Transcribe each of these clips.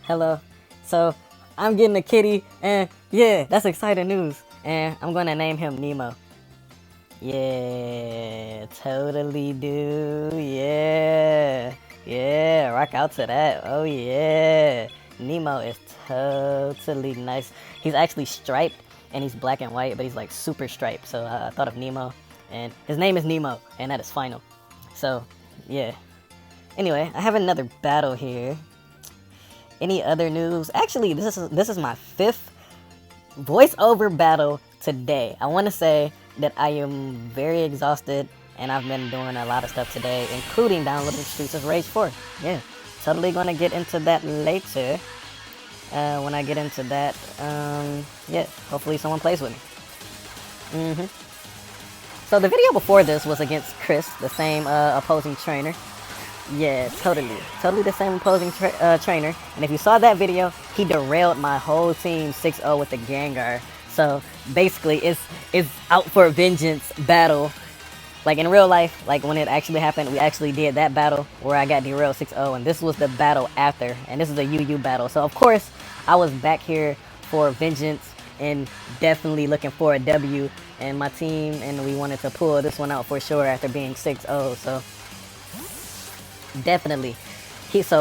Hello. So, I'm getting a kitty, and yeah, that's exciting news. And I'm gonna name him Nemo. Yeah, totally do. Yeah, yeah, rock out to that. Oh yeah, Nemo is totally nice. He's actually striped, and he's black and white, but he's like super striped. So I thought of Nemo, and his name is Nemo, and that is final. So, yeah. Anyway, I have another battle here. Any other news? Actually, this is my 5th voiceover battle today. I want to say that I am very exhausted, and I've been doing a lot of stuff today, including downloading Streets of Rage 4. Yeah, totally gonna get into that later. When I get into that, yeah, hopefully someone plays with me. So the video before this was against Chris, the same opposing trainer. Yeah, totally the same opposing trainer. And if you saw that video, he derailed my whole team 6-0 with the Gengar. So basically, it's out for vengeance battle. Like in real life, like when it actually happened, we actually did that battle where I got derailed 6-0, and this was the battle after, and this is a UU battle. So of course, I was back here for vengeance and definitely looking for a W. And my team and we wanted to pull this one out for sure after being 6-0. So definitely. This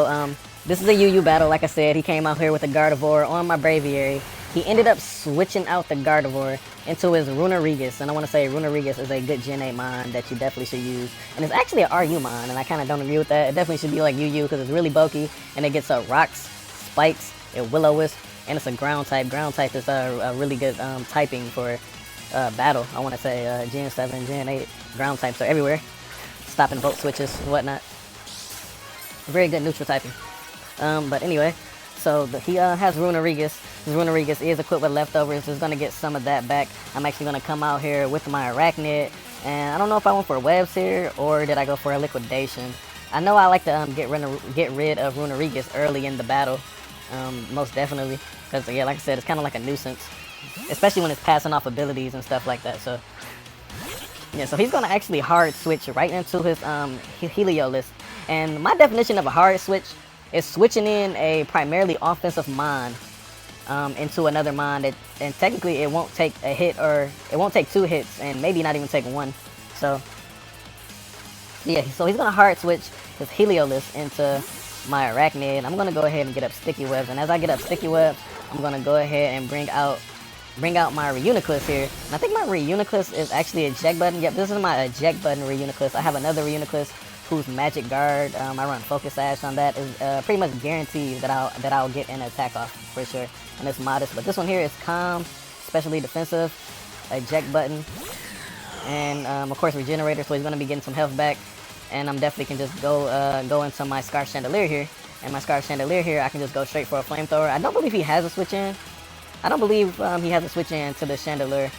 is a UU battle, like I said. He came out here with a Gardevoir on my Braviary. He ended up switching out the Gardevoir into his Runerigus, and I want to say Runerigus is a good Gen 8 mon that you definitely should use. And it's actually an RU mon, and I kind of don't agree with that. It definitely should be like UU because it's really bulky, and it gets rocks, spikes, it Will-O-Wisp, and it's a ground type. Ground type is a really good typing for battle. I want to say Gen 7, Gen 8, ground types are everywhere. Stopping volt switches and whatnot. Very good neutral typing. But anyway, so he has Runerigus. His Runerigus is equipped with leftovers. He's gonna get some of that back. I'm actually gonna come out here with my Arachnid, and I don't know if I went for webs here or did I go for a liquidation. I know I like to get rid of Runerigus early in the battle, most definitely, because yeah, like I said, it's kind of like a nuisance, especially when it's passing off abilities and stuff like that. So yeah, so he's gonna actually hard switch right into his Heliolisk. And my definition of a hard switch is switching in a primarily offensive mon into another mon that, and technically it won't take a hit, or it won't take 2 hits, and maybe not even take 1. So yeah, so he's gonna hard switch his Heliolisk into my Arachnid. I'm gonna go ahead and get up Sticky Webs, and as I get up Sticky Webs, I'm gonna go ahead and bring out my Reuniclus here. And I think my Reuniclus is actually a eject button. Yep, this is my eject button Reuniclus. I have another Reuniclus whose Magic Guard, I run Focus Sash on that, is pretty much guaranteed that I'll get an attack off for sure. And it's modest, but this one here is calm, especially defensive, eject button, and of course regenerator. So he's gonna be getting some health back, and I'm definitely can just go into my Scarf Chandelier here. And my Scarf Chandelier here, I can just go straight for a Flamethrower. I don't believe he has a switch in. I don't believe he has a switch in to the Chandelier.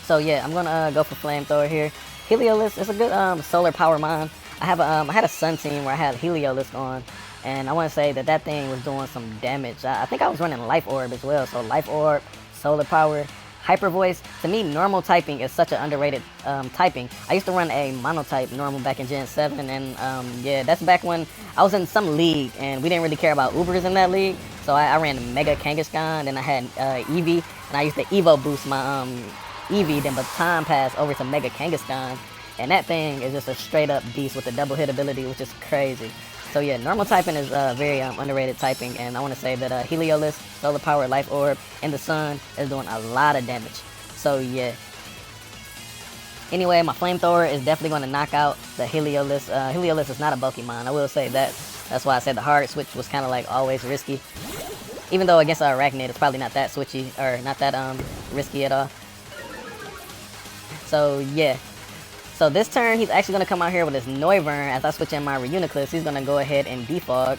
So yeah, I'm gonna go for Flamethrower here. Heliolisk is a good solar power mon. I had a Sun team where I had Heliolisk on, and I want to say that thing was doing some damage. I think I was running Life Orb as well. So Life Orb, solar power, Hyper Voice. To me, normal typing is such an underrated typing. I used to run a monotype normal back in Gen 7, and yeah, that's back when I was in some league, and we didn't really care about Ubers in that league. So I ran Mega Kangaskhan, then I had Eevee, and I used to Evo boost my Eevee, then Baton Pass over to Mega Kangaskhan, and that thing is just a straight up beast with a double hit ability, which is crazy. So yeah, normal typing is very underrated typing, and I want to say that Heliolisk, Solar Power, Life Orb, and the Sun is doing a lot of damage. So yeah. Anyway, my Flamethrower is definitely going to knock out the Heliolisk. Heliolisk is not a bulky mon, I will say that. That's why I said the hard switch was kind of like always risky. Even though against Arachnid, it's probably not that switchy, or not that risky at all. So yeah, so this turn he's actually going to come out here with his Noivern. As I switch in my Reuniclus, he's going to go ahead and defog.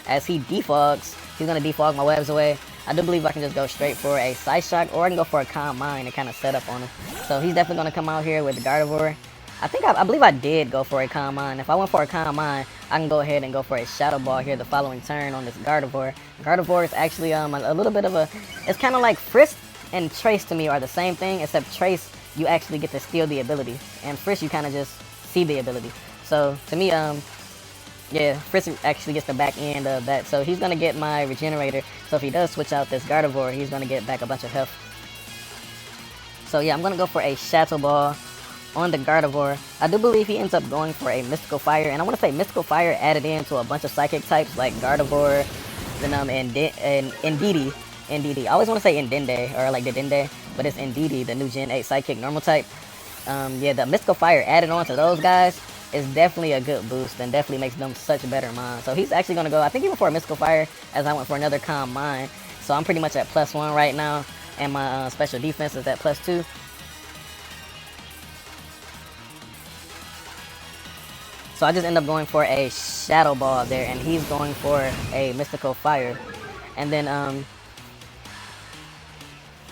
As he defogs, he's going to defog my webs away. I do believe I can just go straight for a Side Shock, or I can go for a Calm Mind and kind of set up on him. So he's definitely going to come out here with the Gardevoir. I believe I did go for a Calm Mind. If I went for a Calm Mind, I can go ahead and go for a Shadow Ball here the following turn on this Gardevoir. Gardevoir is actually a little bit of a, it's kind of like Frisk and Trace to me are the same thing, except Trace you actually get to steal the ability, and Frisk you kind of just see the ability. So to me, Yeah, Fritz actually gets the back end of that. So he's going to get my regenerator. So if he does switch out this Gardevoir, he's going to get back a bunch of health. So yeah, I'm going to go for a Shadow Ball on the Gardevoir. I do believe he ends up going for a Mystical Fire. And I want to say Mystical Fire added into a bunch of Psychic types like Gardevoir, then and Indeedee. Indeedee. I always want to say Indende or like the Dende, but it's Indeedee, the new Gen 8 Psychic Normal type. Yeah, the Mystical Fire added on to those guys is definitely a good boost and definitely makes them such better mons. So he's actually going to go, I think he went for a Mystical Fire as I went for another Calm Mind. So I'm pretty much at +1 right now, and my special defense is at +2. So I just end up going for a Shadow Ball there, and he's going for a Mystical Fire. And then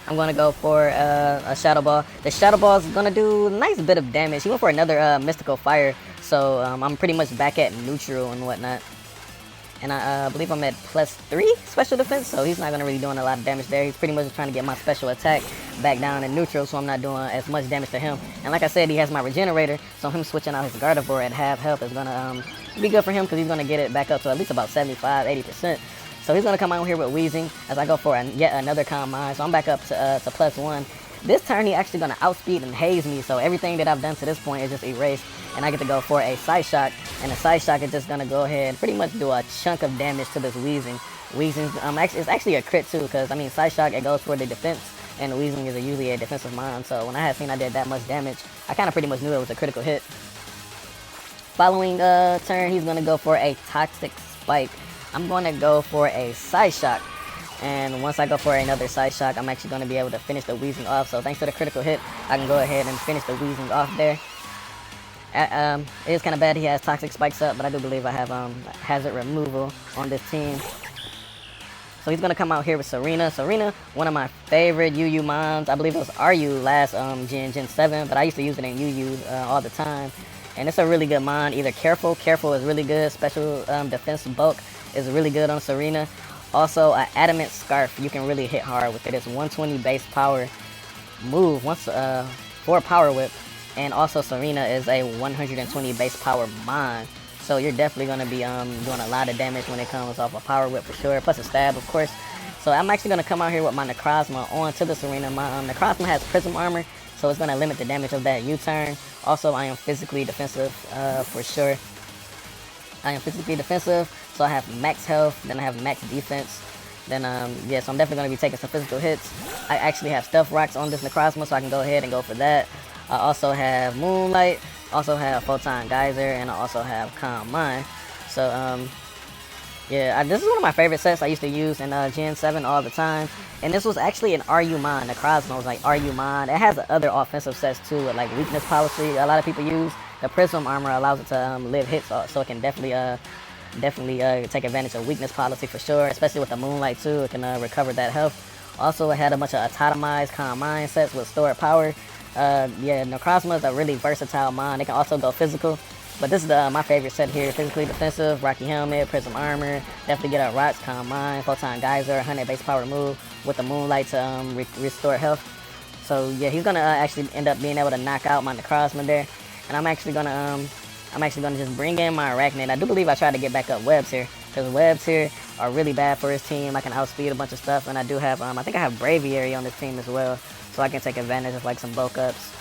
I'm going to go for a Shadow Ball. The Shadow Ball is going to do a nice bit of damage. He went for another Mystical Fire, so I'm pretty much back at neutral and whatnot. And I believe I'm at +3 special defense, so he's not going to really doing a lot of damage there. He's pretty much trying to get my special attack back down in neutral, so I'm not doing as much damage to him. And like I said, he has my regenerator, so him switching out his Gardevoir at half health is going to be good for him because he's going to get it back up to at least about 75-80%. So he's going to come out here with Weezing as I go for yet another Calm Mind. So I'm back up to +1. This turn, he's actually going to outspeed and haze me. So everything that I've done to this point is just erased. And I get to go for a Side Shock. And the Side Shock is just going to go ahead and pretty much do a chunk of damage to this Weezing. Weezing it's actually a crit too, because I mean Side Shock, it goes for the defense. And Weezing is usually a defensive mon. So when I had seen I did that much damage, I kind of pretty much knew it was a critical hit. Following turn, he's going to go for a Toxic Spike. I'm going to go for a Side Shock. And once I go for another Side Shock, I'm actually going to be able to finish the Weezing off. So thanks to the critical hit, I can go ahead and finish the Weezing off there. It is kind of bad he has Toxic Spikes up, but I do believe I have Hazard Removal on this team. So he's going to come out here with Serena. Serena, one of my favorite UU mons. I believe it was RU last Gen 7, but I used to use it in UU all the time. And it's a really good mon. Either Careful is really good. Special Defense Bulk is really good on Serena. Also, Adamant Scarf, you can really hit hard with it. It's 120 base power move for Power Whip. And also, Serena is a 120 base power mon. So you're definitely going to be doing a lot of damage when it comes off a Power Whip for sure. Plus a stab, of course. So I'm actually going to come out here with my Necrozma onto the Serena. My Necrozma has Prism Armor, so it's going to limit the damage of that U-turn. Also, I am physically defensive for sure. I am physically defensive, so I have max health, then I have max defense. Then, yeah, so I'm definitely going to be taking some physical hits. I actually have Stuff Rocks on this Necrozma, so I can go ahead and go for that. I also have Moonlight, also have Photon Geyser, and I also have Calm Mind. So, yeah, this is one of my favorite sets I used to use in Gen 7 all the time. And this was actually an RU Mon. Necrozma was like RU Mon. It has other offensive sets too, with like Weakness Policy a lot of people use. The Prism Armor allows it to live hits, so it can definitely take advantage of Weakness Policy for sure, especially with the Moonlight too. It can recover that health. Also, it had a bunch of Autotomized Calm Mind sets with Stored Power. Yeah, Necrozma is a really versatile mon. It can also go physical. But this is my favorite set here. Physically defensive, Rocky Helmet, Prism Armor. Definitely get a Rocks, Calm Mind, Photon Geyser, 100 base power move with the Moonlight to restore health. So yeah, he's gonna actually end up being able to knock out my Necrozma there. And I'm actually gonna just bring in my Arachnid. I do believe I tried to get back up Webs here, because Webs here are really bad for his team. I can outspeed a bunch of stuff, and I do have I think I have Braviary on this team as well, so I can take advantage of like some bulk ups.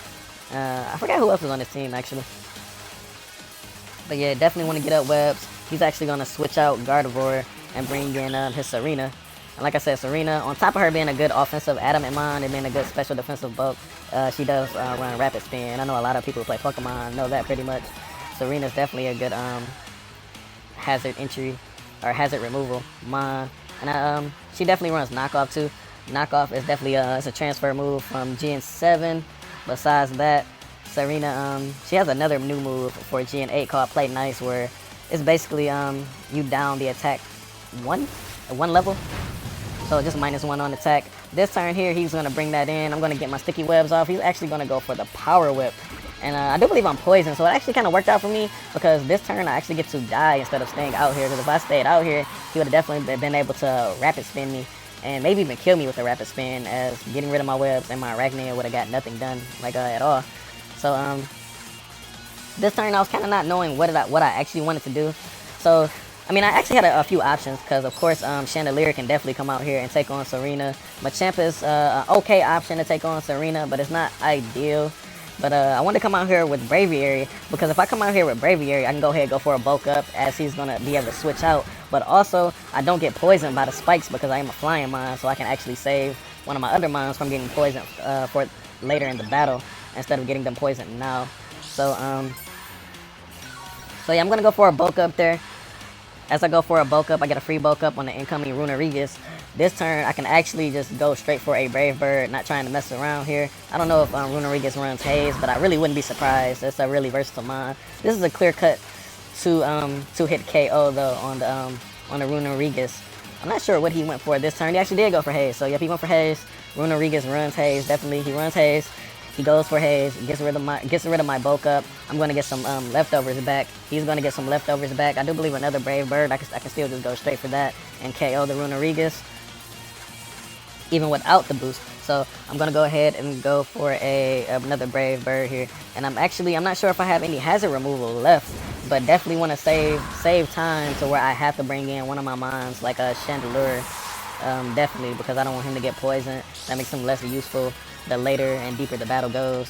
I forgot who else was on this team actually. But yeah, definitely want to get up Webs. He's actually going to switch out Gardevoir and bring in his Serena. And like I said, Serena, on top of her being a good offensive Adamant Mon and being a good special defensive bulk, she does run Rapid Spin. I know a lot of people who play Pokemon know that pretty much. Serena's definitely a good hazard entry or hazard removal Mon. And she definitely runs Knockoff too. Knockoff is definitely it's a transfer move from Gen 7. Besides that, Serena, she has another new move for Gen 8 called Play Nice, where it's basically you down the attack one level. So just -1 on attack. This turn here, he's going to bring that in. I'm going to get my Sticky Webs off. He's actually going to go for the Power Whip. And I do believe I'm poisoned, so it actually kind of worked out for me, because this turn I actually get to die instead of staying out here. Because if I stayed out here, he would have definitely been able to Rapid Spin me and maybe even kill me with a Rapid Spin, as getting rid of my Webs and my Arachnid would have got nothing done at all. So this turn I was kind of not knowing what I actually wanted to do. So, I mean, I actually had a few options because, of course, Chandelier can definitely come out here and take on Serena. Machamp is an okay option to take on Serena, but it's not ideal. But I want to come out here with Braviary because if I come out here with Braviary, I can go ahead and go for a bulk up as he's going to be able to switch out. But also, I don't get poisoned by the spikes because I am a flying mine, so I can actually save one of my other mines from getting poisoned for later in the battle instead of getting them poisoned now. So yeah, I'm going to go for a bulk up there. As I go for a bulk up, I get a free bulk up on the incoming Runerigus. This turn, I can actually just go straight for a Brave Bird, not trying to mess around here. I don't know if Runerigus runs Haze, but I really wouldn't be surprised. It's a really versatile mon. This is a clear cut to hit KO though on the Runerigus. I'm not sure what he went for this turn. He actually did go for Haze. So yep, he went for Haze. Runerigus runs Haze. Definitely, he runs Haze. He goes for Haze, gets rid of my bulk up. I'm gonna get some leftovers back. He's gonna get some leftovers back. I do believe another Brave Bird. I can still just go straight for that and KO the Runerigus, even without the boost. So I'm gonna go ahead and go for another Brave Bird here. And I'm not sure if I have any hazard removal left, but definitely want to save time to where I have to bring in one of my mons like a Chandelier. Definitely, because I don't want him to get poisoned. That makes him less useful the later and deeper the battle goes.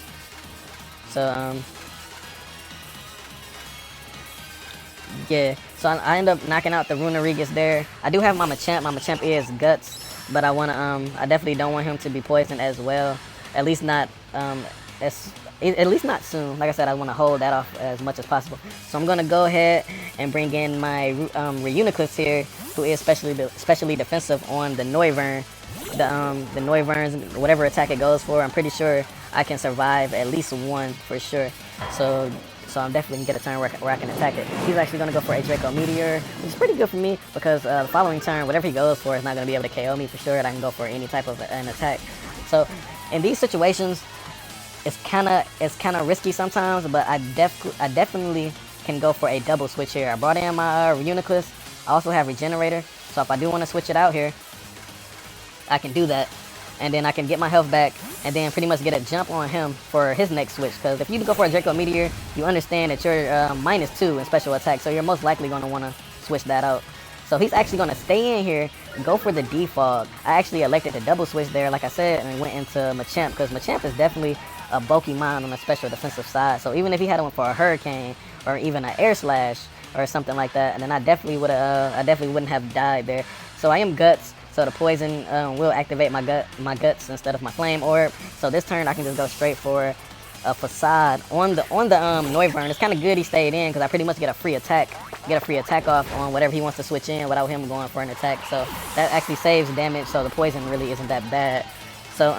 So yeah, so I end up knocking out the Runerigus there. I do have my Machamp. My Machamp is Guts, but I definitely don't want him to be poisoned as well. At least not at least not soon. Like I said, I want to hold that off as much as possible. So I'm gonna go ahead and bring in my Reuniclus here, who is specially defensive on the Noivern. The Noivern's whatever attack it goes for, I'm pretty sure I can survive at least one for sure. So I'm definitely gonna get a turn where I can attack it. He's actually gonna go for a Draco Meteor, which is pretty good for me because the following turn, whatever he goes for is not gonna be able to KO me for sure, and I can go for any type of an attack. So in these situations, it's kind of risky sometimes, but I definitely can go for a double switch here. I brought in my Reuniclus. I also have Regenerator, so if I do want to switch it out here, I can do that, and then I can get my health back, and then pretty much get a jump on him for his next switch. Because if you go for a Draco Meteor, you understand that you're -2 in special attack, so you're most likely going to want to switch that out. So he's actually going to stay in here, go for the Defog. I actually elected to double switch there, like I said, and went into Machamp, because Machamp is definitely a bulky mon on the special defensive side. So even if he had one for a Hurricane or even an Air Slash or something like that, and then I definitely wouldn't have died there. So I am Guts. So the poison will activate my guts instead of my flame orb. So this turn I can just go straight for a Facade on the Noivern. It's kind of good he stayed in because I pretty much get a free attack off on whatever he wants to switch in without him going for an attack. So that actually saves damage. So the poison really isn't that bad. So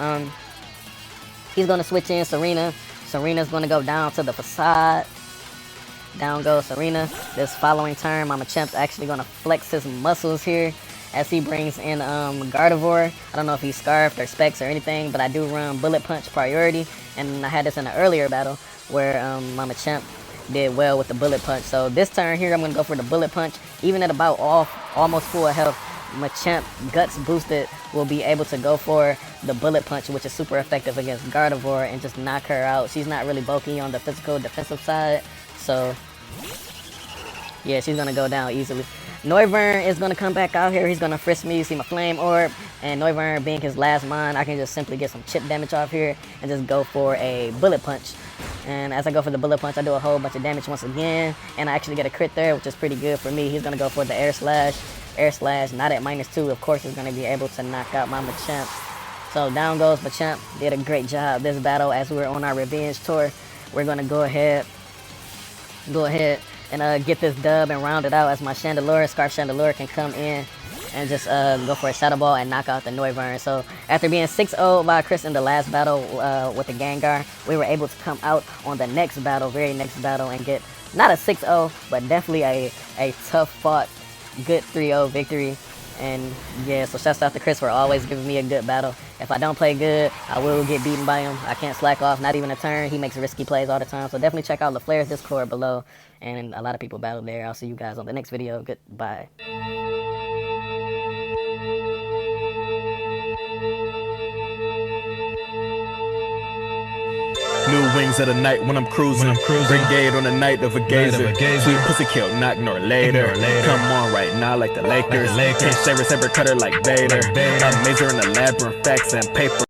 he's gonna switch in Serena. Serena's gonna go down to the Facade. Down goes Serena. This following turn, my Machamp's actually gonna flex his muscles here as he brings in Gardevoir. I don't know if he's Scarfed or Specs or anything, but I do run Bullet Punch priority, and I had this in an earlier battle where my Machamp did well with the Bullet Punch. So this turn here, I'm going to go for the Bullet Punch. Even at about almost full health, Machamp Guts boosted will be able to go for the Bullet Punch, which is super effective against Gardevoir, and just knock her out. She's not really bulky on the physical defensive side, so yeah, she's going to go down easily. Noivern is going to come back out here. He's going to frisk me. You see my Flame Orb. And Noivern being his last mon, I can just simply get some chip damage off here and just go for a Bullet Punch. And as I go for the Bullet Punch, I do a whole bunch of damage once again. And I actually get a crit there, which is pretty good for me. He's going to go for the Air Slash. Air Slash, not at -2. Of course, he's going to be able to knock out my Machamp. So down goes Machamp. Did a great job this battle as we're on our revenge tour. We're going to go ahead and get this dub and round it out as my Scarf Chandelure can come in and just go for a Shadow Ball and knock out the Noivern. So after being 6-0 by Chris in the last battle with the Gengar, we were able to come out on the very next battle, and get not a 6-0, but definitely a tough fought, good 3-0 victory. And yeah, so shouts out to Chris for always giving me a good battle. If I don't play good, I will get beaten by him. I can't slack off, not even a turn. He makes risky plays all the time. So definitely check out LaFlair's Discord below. And a lot of people battle there. I'll see you guys on the next video. Goodbye. New wings of the night when I'm cruising. Brigade on the night of a gazer. Sweet pussy kill, knock nor later. Come on right now like the Lakers. Can't share a separate cutter like Vader. I'm major in the labyrinth, facts and paper.